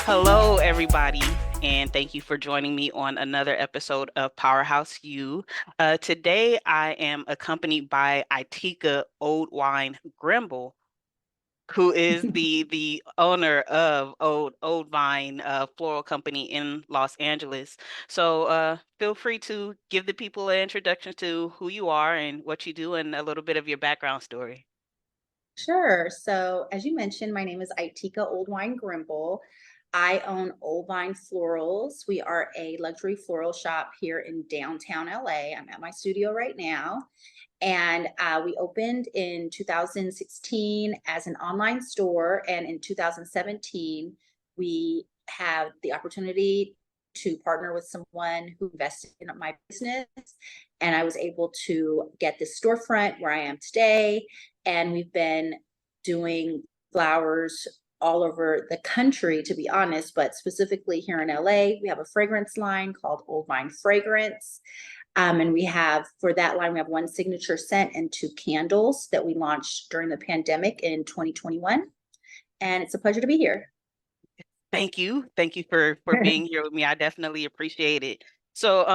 Hello, everybody, and thank you for joining me on another episode of Powerhouse You. Today, I am accompanied by Itika Oldwine-Grimble, who is the owner of Oldvine Floral Company in Los Angeles. So, feel free to give the people an introduction to who you are and what you do, and a little bit of your background story. Sure. So, as you mentioned, my name is Itika Oldwine-Grimble. I own Oldvine Florals. We are a luxury floral shop here in downtown LA. I'm at my studio right now. And we opened in 2016 as an online store. And in 2017, we have the opportunity to partner with someone who invested in my business. And I was able to get this storefront where I am today. And we've been doing flowers all over the country, to be honest, but specifically here in LA, we have a fragrance line called Oldvine Fragrance. And we have, for that line, we have one signature scent and two candles that we launched during the pandemic in 2021. And it's a pleasure to be here. Thank you. Thank you for being here with me. I definitely appreciate it. So,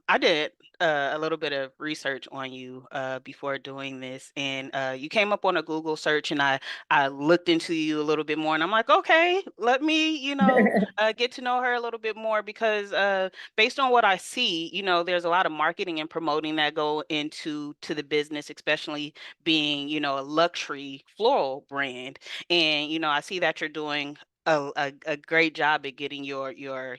I did a little bit of research on you before doing this, and you came up on a Google search, and I looked into you a little bit more, and I'm like, okay, let me, get to know her a little bit more because based on what I see, there's a lot of marketing and promoting that go into the business, especially being, a luxury floral brand. And I see that you're doing a great job at getting your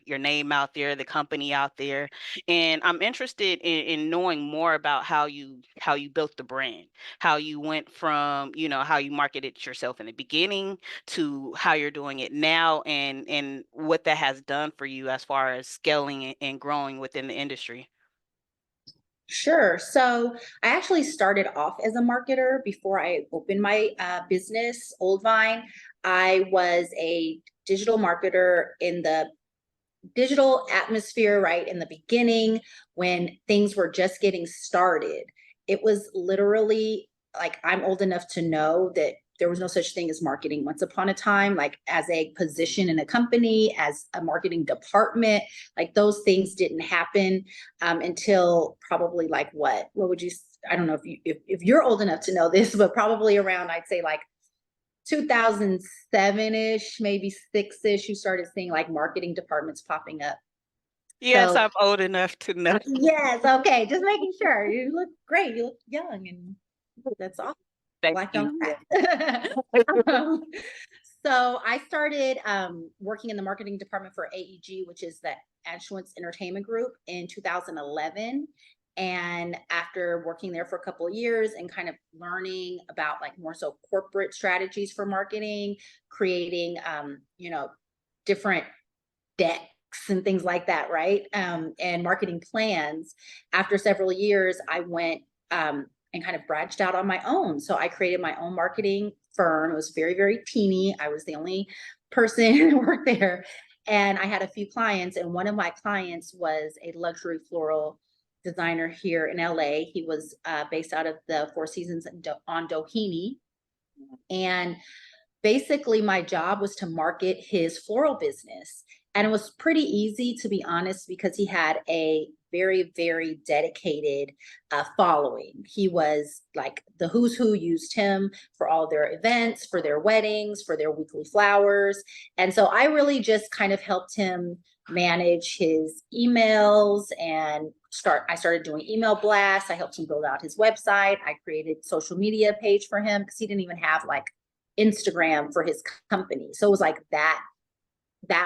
name out there, the company out there. And I'm interested in knowing more about how you built the brand, how you went from, how you marketed yourself in the beginning to how you're doing it now, and what that has done for you as far as scaling and growing within the industry. Sure. So I actually started off as a marketer before I opened my business, Oldvine. I was a digital marketer in the digital atmosphere, right in the beginning when things were just getting started. It was literally like I'm old enough to know that there was no such thing as marketing once upon a time, like as a position in a company, as a marketing department, like those things didn't happen until probably like what would you, I don't know if you're old enough to know this, but probably around, I'd say like 2007-ish, maybe six-ish, you started seeing like marketing departments popping up. Yes, So I'm old enough to know. yes, okay, just making sure. You look great. You look young, and that's awesome. Thank Black don't you. crack. Um, so I started working in the marketing department for AEG, which is the Ashwance Entertainment Group, in 2011. And after working there for a couple of years and kind of learning about like more so corporate strategies for marketing, creating different decks and things like that, right? And marketing plans. After several years, I went and kind of branched out on my own. So I created my own marketing firm. It was very, very teeny. I was the only person who worked there. And I had a few clients, and one of my clients was a luxury floral designer here in LA. He was based out of the Four Seasons on Doheny. And basically my job was to market his floral business, and it was pretty easy, to be honest, because he had a very, very dedicated following. He was like the who's who used him for all their events, for their weddings, for their weekly flowers. And so I really just kind of helped him manage his emails and I started doing email blasts. I helped him build out his website. I created social media page for him because he didn't even have like Instagram for his company. So it was like that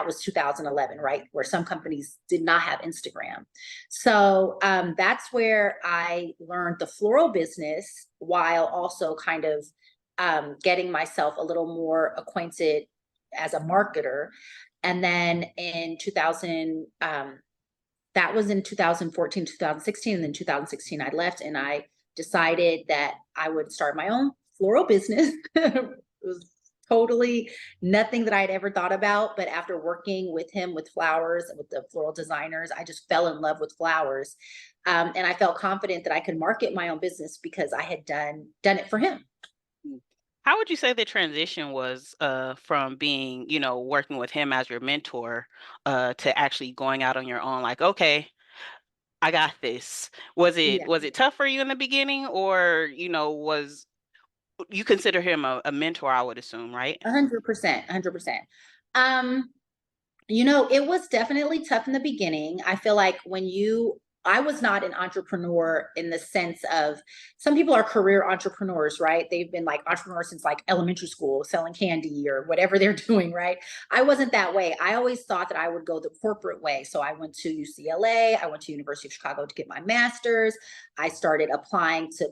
was 2011, right? Where some companies did not have Instagram. So that's where I learned the floral business while also kind of getting myself a little more acquainted as a marketer. And then in 2000, that was in 2014, 2016. And then 2016, I left and I decided that I would start my own floral business. It was totally nothing that I had ever thought about. But after working with him with flowers, with the floral designers, I just fell in love with flowers. And I felt confident that I could market my own business because I had done it for him. How would you say the transition was from being, working with him as your mentor to actually going out on your own? Like, okay, I got this. Yeah, Was it tough for you in the beginning, or was you consider him a mentor? I would assume, right? 100%, 100%. Um, it was definitely tough in the beginning. I feel like I was not an entrepreneur in the sense of some people are career entrepreneurs, right? They've been like entrepreneurs since like elementary school, selling candy or whatever they're doing, right? I wasn't that way. I always thought that I would go the corporate way. So I went to UCLA, I went to University of Chicago to get my master's. I started applying to,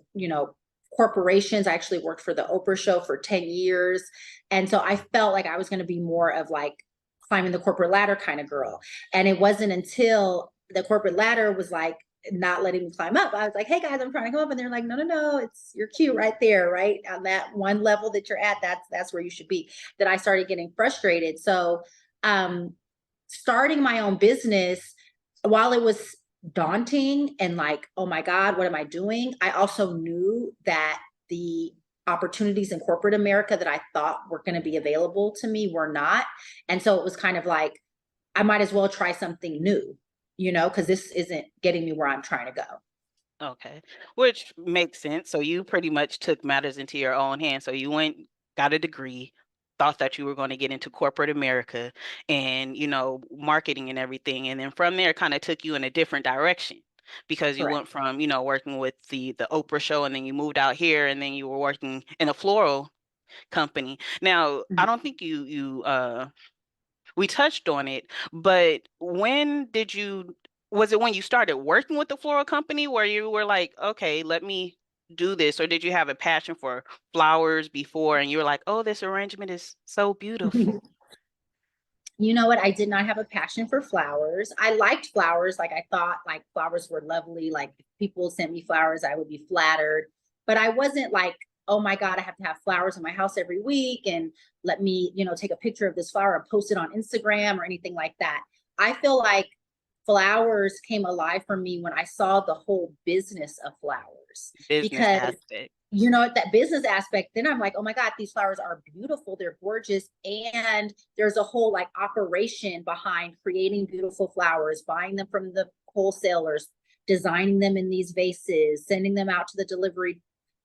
corporations. I actually worked for the Oprah show for 10 years. And so I felt like I was going to be more of like climbing the corporate ladder kind of girl. And it wasn't until the corporate ladder was like not letting me climb up. I was like, hey guys, I'm trying to go up. And they're like, no, no, no, it's you're cute right there, right? On that one level that you're at, that's where you should be. That I started getting frustrated. So starting my own business, while it was daunting and like, oh my God, what am I doing? I also knew that the opportunities in corporate America that I thought were going to be available to me were not. And so it was kind of like, I might as well try something new, because this isn't getting me where I'm trying to go. Okay, which makes sense. So you pretty much took matters into your own hands. So you went, got a degree, thought that you were going to get into corporate America and, marketing and everything. And then from there kind of took you in a different direction because you Correct. went from, working with the Oprah show and then you moved out here and then you were working in a floral company. Now, I Mhm. don't think we touched on it, but was it when you started working with the floral company where you were like, okay, let me do this? Or did you have a passion for flowers before and you were like, oh, this arrangement is so beautiful? You know what? I did not have a passion for flowers. I liked flowers. Like I thought like flowers were lovely. Like if people sent me flowers, I would be flattered. But I wasn't like, oh my God, I have to have flowers in my house every week and let me, take a picture of this flower and post it on Instagram or anything like that. I feel like flowers came alive for me when I saw the whole business of flowers Business because aspect. that business aspect, then I'm like, oh my God, these flowers are beautiful, they're gorgeous, and there's a whole like operation behind creating beautiful flowers, buying them from the wholesalers, designing them in these vases, sending them out to the delivery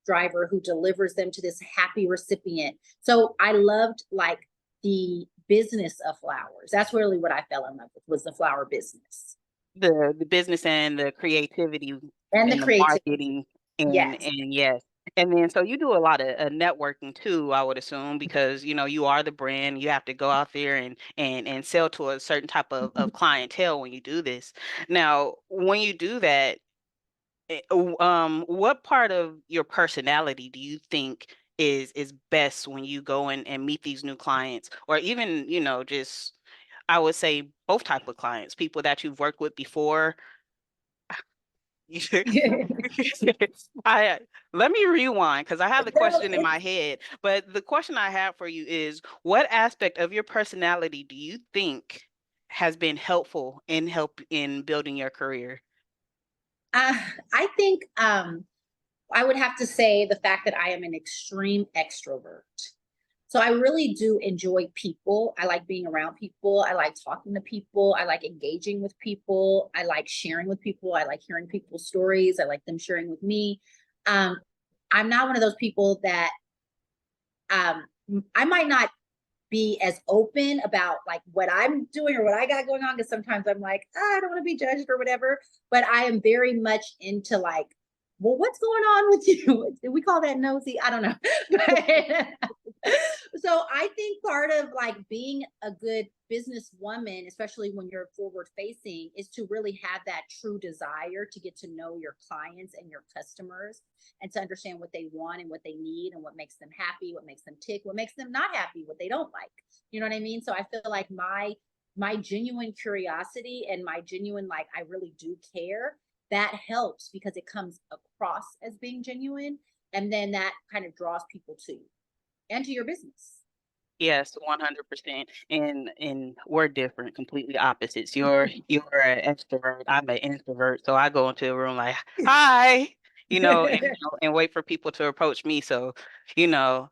driver who delivers them to this happy recipient. So I loved like the business of flowers. That's really what I fell in love with, was the flower business The business and the creativity and the and the creativity. marketing and Yes. yes. And then so you do a lot of networking too, I would assume, because you are the brand. You have to go out there and sell to a certain type of clientele when you do this. Now, when you do that, what part of your personality do you think is best when you go and meet these new clients, or even, just I would say both type of clients, people that you've worked with before. I Let me rewind because I have the No, question in my head. But the question I have for you is, what aspect of your personality do you think has been helpful in building your career? uh, I think I would have to say the fact that I am an extreme extrovert. So I really do enjoy people. I like being around people. I like talking to people. I like engaging with people. I like sharing with people. I like hearing people's stories. I like them sharing with me. Um, I'm not one of those people that um, I might not be as open about like what I'm doing or what I got going on, because sometimes I'm like, I don't want to be judged or whatever. But I am very much into like, well, what's going on with you? Did we call that nosy? I don't know. But so I think part of like being a good businesswoman, especially when you're forward facing, is to really have that true desire to get to know your clients and your customers and to understand what they want and what they need and what makes them happy, what makes them tick, what makes them not happy, what they don't like. You know what I mean? So I feel like my genuine curiosity and my genuine like I really do care, that helps because it comes across as being genuine, and then that kind of draws people to you and to your business. Yes, 100%. And we're different, completely opposites. You're an extrovert. I'm an introvert. So I go into a room like, "Hi." and wait for people to approach me. So, you know,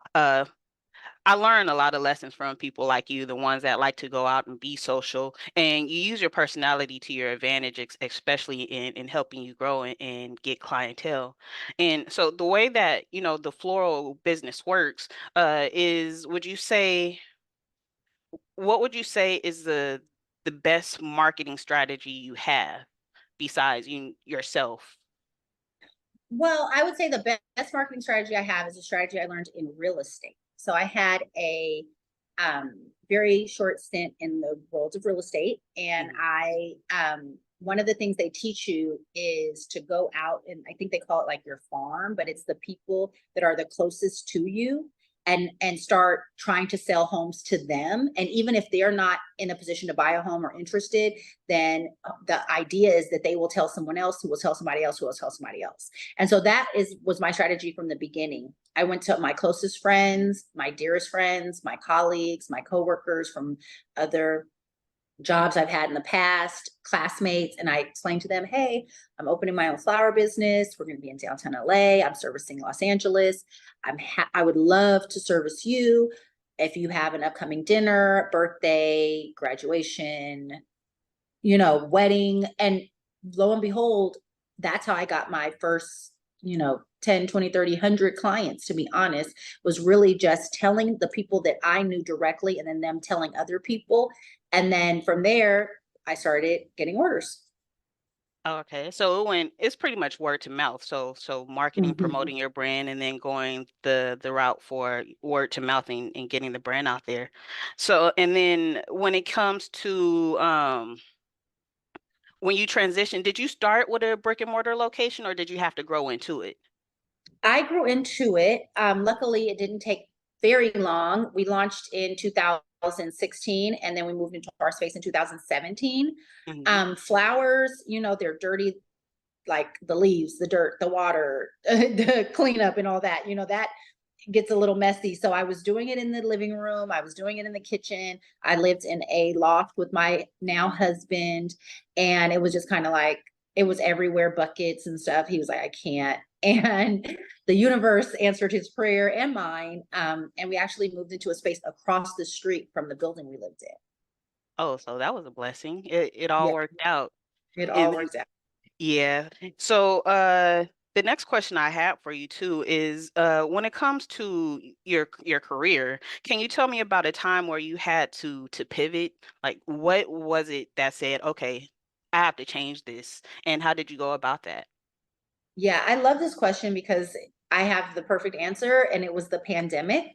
I learn a lot of lessons from people like you, the ones that like to go out and be social, and you use your personality to your advantage, especially in helping you grow and get clientele. And so the way that, the floral business works, is what would you say is the best marketing strategy you have besides yourself? Well, I would say the best marketing strategy I have is a strategy I learned in real estate. So I had a very short stint in the world of real estate, and Mhm. I one of the things they teach you is to go out, and I think they call it like your farm, but it's the people that are the closest to you, and start trying to sell homes to them. And even if they're not in a position to buy a home or interested, then the idea is that they will tell someone else, who will tell somebody else, who will tell somebody else. And so that was my strategy from the beginning. I went to my closest friends, my dearest friends, my colleagues, my coworkers from other jobs I've had in the past, classmates, and I explained to them, hey, I'm opening my own flower business. We're going to be in downtown LA. I'm servicing Los Angeles. I would love to service you if you have an upcoming dinner, birthday, graduation, wedding. And lo and behold, that's how I got my first, 10, 20, 30, 100 clients, to be honest, was really just telling the people that I knew directly and then them telling other people. And then from there, I started getting orders. Okay, so it's pretty much word to mouth. So marketing, Mhm. promoting your brand, and then going the route for word to mouth and getting the brand out there. So, and then when it comes to when you transition, did you start with a brick and mortar location or did you have to grow into it? I grew into it. Luckily, it didn't take very long. We launched in 2016, and then we moved into our space in 2017. Hmm. Flowers, they're dirty, like the leaves, the dirt, the water, the cleanup, and all that. That gets a little messy. So I was doing it in the living room. I was doing it in the kitchen. I lived in a loft with my now husband, and it was just kind of like it was everywhere, buckets and stuff. He was like, I can't. And the universe answered his prayer and mine. And we actually moved into a space across the street from the building we lived in. Oh, so that was a blessing. It all Yeah, worked out. it all And worked out. yeah. So, the next question I have for you too is, when it comes to your career, can you tell me about a time where you had to pivot? Like, what was it that said, okay, I have to change this, and how did you go about that? Yeah, I love this question because I have the perfect answer, and it was the pandemic.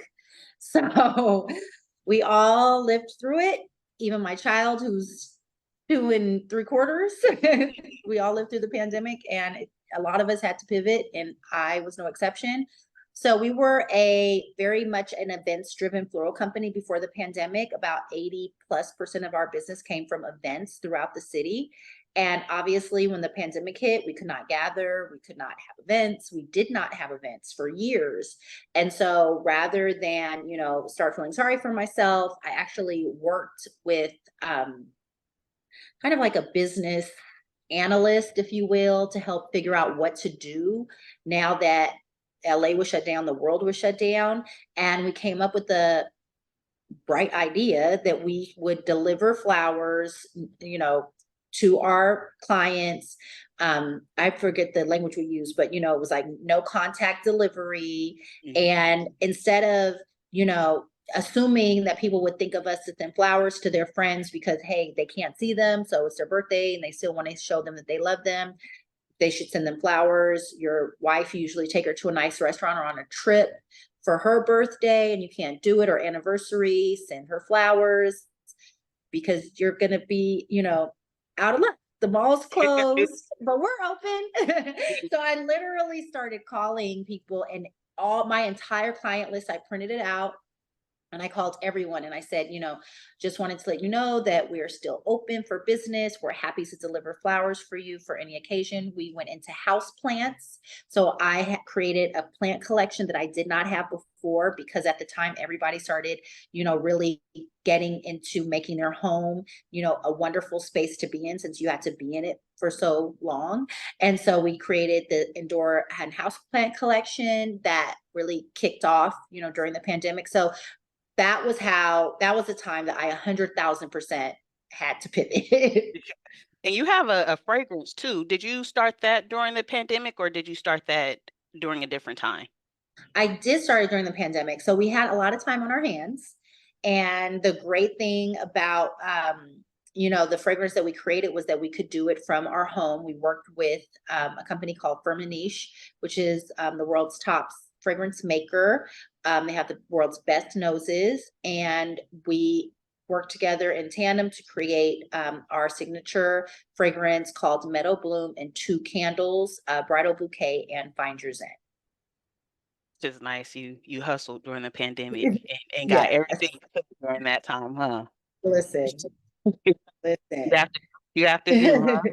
So we all lived through it, even my child, who's 2 and 3/4. We all lived through the pandemic, and a lot of us had to pivot, and I was no exception. So we were a very much an events driven floral company before the pandemic. About 80+% of our business came from events throughout the city. And obviously, when the pandemic hit, we could not gather, we could not have events, we did not have events for years. And so rather than, start feeling sorry for myself, I actually worked with kind of like a business analyst, if you will, to help figure out what to do now that LA was shut down, the world was shut down. And we came up with the bright idea that we would deliver flowers, to our clients. I forget the language we use, but it was like no contact delivery. Mhm. And instead of, you know, assuming that people would think of us to send flowers to their friends because hey, they can't see them, so it's their birthday and they still want to show them that they love them, they should send them flowers. Your wife usually take her to a nice restaurant or on a trip for her birthday and you can't do it, or anniversary, send her flowers because you're going to be, out of luck. The mall's closed, but we're open. So I literally started calling people, and all my entire client list, I printed it out And I called everyone and I said, just wanted to let you know that we are still open for business. We're happy to deliver flowers for you for any occasion. We went into house plants. So I had created a plant collection that I did not have before, because at the time everybody started, really getting into making their home, a wonderful space to be in, since you had to be in it for so long. And so we created the indoor and house plant collection that really kicked off, during the pandemic. So that was the time that I 100,000% had to pivot. And you have a fragrance too. Did you start that during the pandemic or did you start that during a different time? I did start it during the pandemic, so we had a lot of time on our hands. And the great thing about the fragrance that we created was that we could do it from our home. We worked with a company called Firmenich, which is the world's top fragrance maker. They have the world's best noses, and we worked together in tandem to create our signature fragrance called Meadow Bloom, and two candles, Bridal Bouquet and Find Your Zen. Just nice. You hustled during the pandemic and got Yes, everything you could during that time, huh? listen, You listen. have to you have to do, huh? I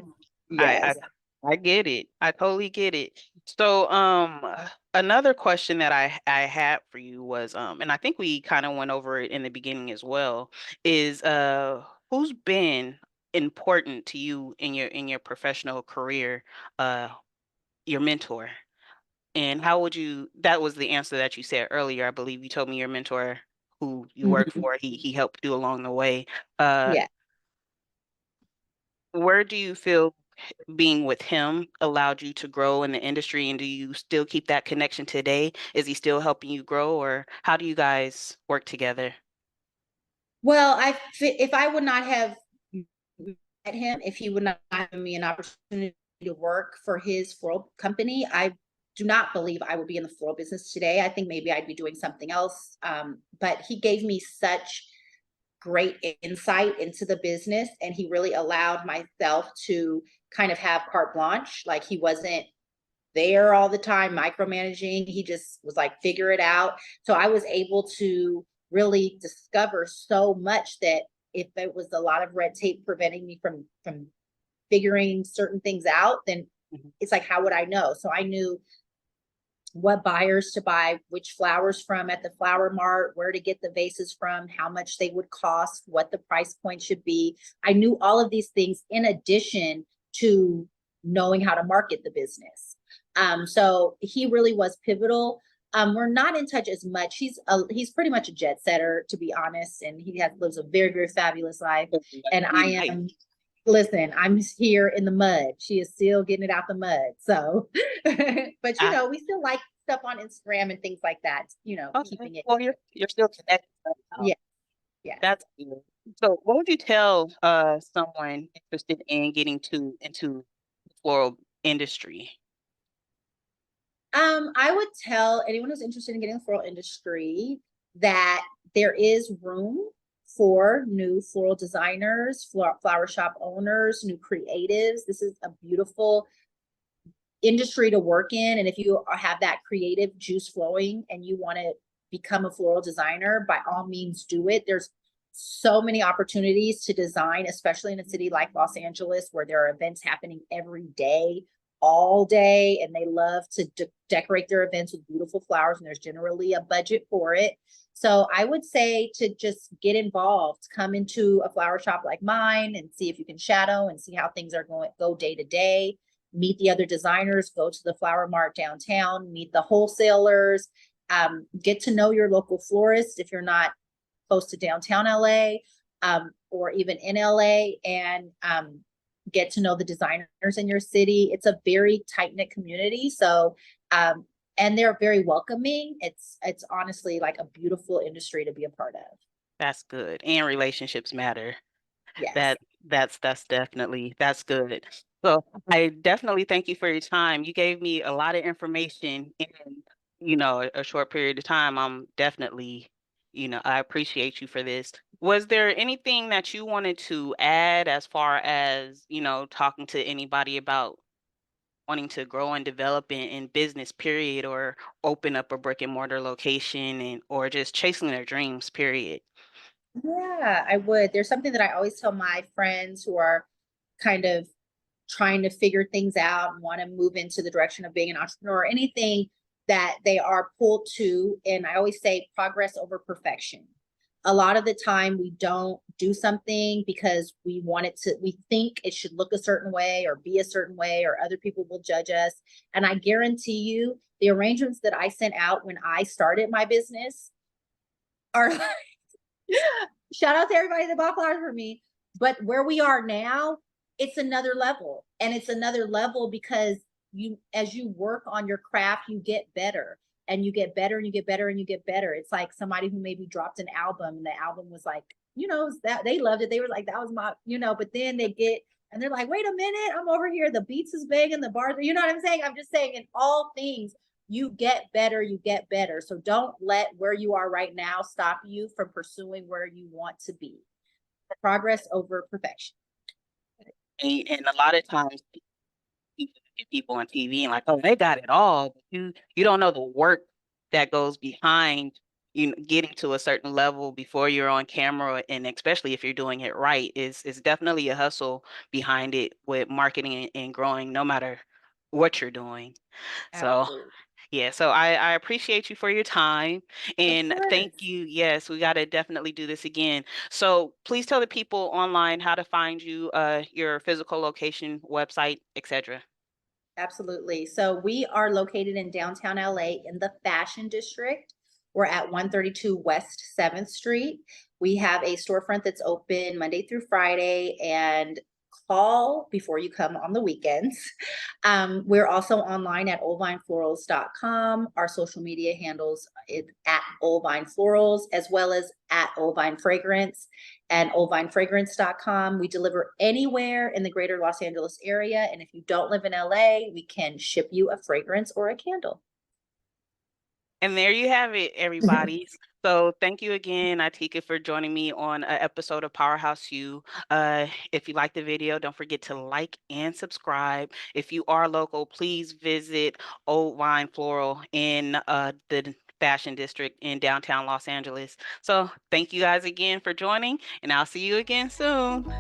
Yes. I get it. I totally get it. So another question that I had for you was and I think we kind of went over it in the beginning as well, is who's been important to you in your professional career, uh your mentor? And how would you, that was the answer that you said earlier. I believe you told me your mentor who you work Mhm. for, he helped you along the way. Uh Yeah. where do you feel being with him allowed you to grow in the industry, and do you still keep that connection today? Is he still helping you grow, or how do you guys work together? Well, if I would not have met him, if he would not have given me an opportunity to work for his floral company, I do not believe I would be in the floral business today. I think maybe I'd be doing something else. But he gave me such great insight into the business, and he really allowed myself to kind of have carte blanche. Like, he wasn't there all the time micromanaging. He just was like, figure it out. So I was able to really discover so much, that if it was a lot of red tape preventing me from figuring certain things out, then Mhm. it's like, how would I know? So I knew what buyers to buy which flowers from at the flower mart, where to get the vases from, how much they would cost, what the price point should be. I knew all of these things in addition to knowing how to market the business. So he really was pivotal. We're not in touch as much. He's pretty much a jet setter, to be honest, and he lives a very, very fabulous life. And I Nice. am, listen, I'm here in the mud. She is still getting it out the mud. So, but I, we still like stuff on Instagram and things like that, okay. keeping it. Well, you're still connected somehow. Yeah. Yes. That's good. So, what would you tell someone interested in getting into the floral industry? I would tell anyone who's interested in getting the floral industry that there is room for new floral designers, flower shop owners, new creatives. This is a beautiful industry to work in. And if you have that creative juice flowing and you want to become a floral designer, by all means do it. There's so many opportunities to design, especially in a city like Los Angeles, where there are events happening every day, all day, and they love to decorate their events with beautiful flowers, and there's generally a budget for it. So I would say to just get involved, come into a flower shop like mine and see if you can shadow and see how things are going, go day to day, meet the other designers, go to the flower mart downtown, meet the wholesalers, get to know your local florist if you're not close to downtown LA, or even in LA, and get to know the designers in your city. It's a very tight knit community. So, and they're very welcoming. It's honestly like a beautiful industry to be a part of. That's good. And relationships matter. Yes. That that's good. So I definitely thank you for your time. You gave me a lot of information in, a short period of time. I'm definitely, I appreciate you for this. Was there anything that you wanted to add as far as, talking to anybody about wanting to grow and develop in business, period, or open up a brick and mortar location and or just chasing their dreams, period. Yeah, I would. There's something that I always tell my friends who are kind of trying to figure things out and want to move into the direction of being an entrepreneur or anything that they are pulled to. And I always say progress over perfection. A lot of the time we don't do something because we want it to, we think it should look a certain way or be a certain way, or other people will judge us. And I guarantee you, the arrangements that I sent out when I started my business are shout out to everybody that bought flowers for me. But where we are now, it's another level. And it's another level because you, as you work on your craft, you get better and you get better and you get better and you get better. It's like somebody who maybe dropped an album and the album was like, that they loved it. They were like, that was my, but then they get, and they're like, wait a minute, I'm over here. The beats is big and the bars, you know what I'm saying? I'm just saying, in all things, you get better, you get better. So don't let where you are right now stop you from pursuing where you want to be. Progress over perfection. And a lot of times you look at people on TV and like, oh, they got it all, but you don't know the work that goes behind getting to a certain level before you're on camera, and especially if you're doing it right, is definitely a hustle behind it with marketing and growing, no matter what you're doing. So Absolutely. yeah, so I appreciate you for your time Of and thank course. you. Yes, we got to definitely do this again. So please tell the people online how to find you, your physical location, website, etc. Absolutely. So we are located in downtown LA in the Fashion District. We're at 132 West 7th Street. We have a storefront that's open Monday through Friday, and call before you come on the weekends. We're also online at oldvineflorals.com. Our social media handles it at Oldvine Florals, as well as at Oldvine Fragrance and oldvinefragrance.com. We deliver anywhere in the greater Los Angeles area. And if you don't live in LA, we can ship you a fragrance or a candle. And there you have it, everybody. So thank you again, Itika, for joining me on an episode of Powerhouse You. If you like the video, don't forget to like and subscribe. If you are local, please visit Old Vine Floral in the Fashion District in downtown Los Angeles. So thank you guys again for joining, and I'll see you again soon.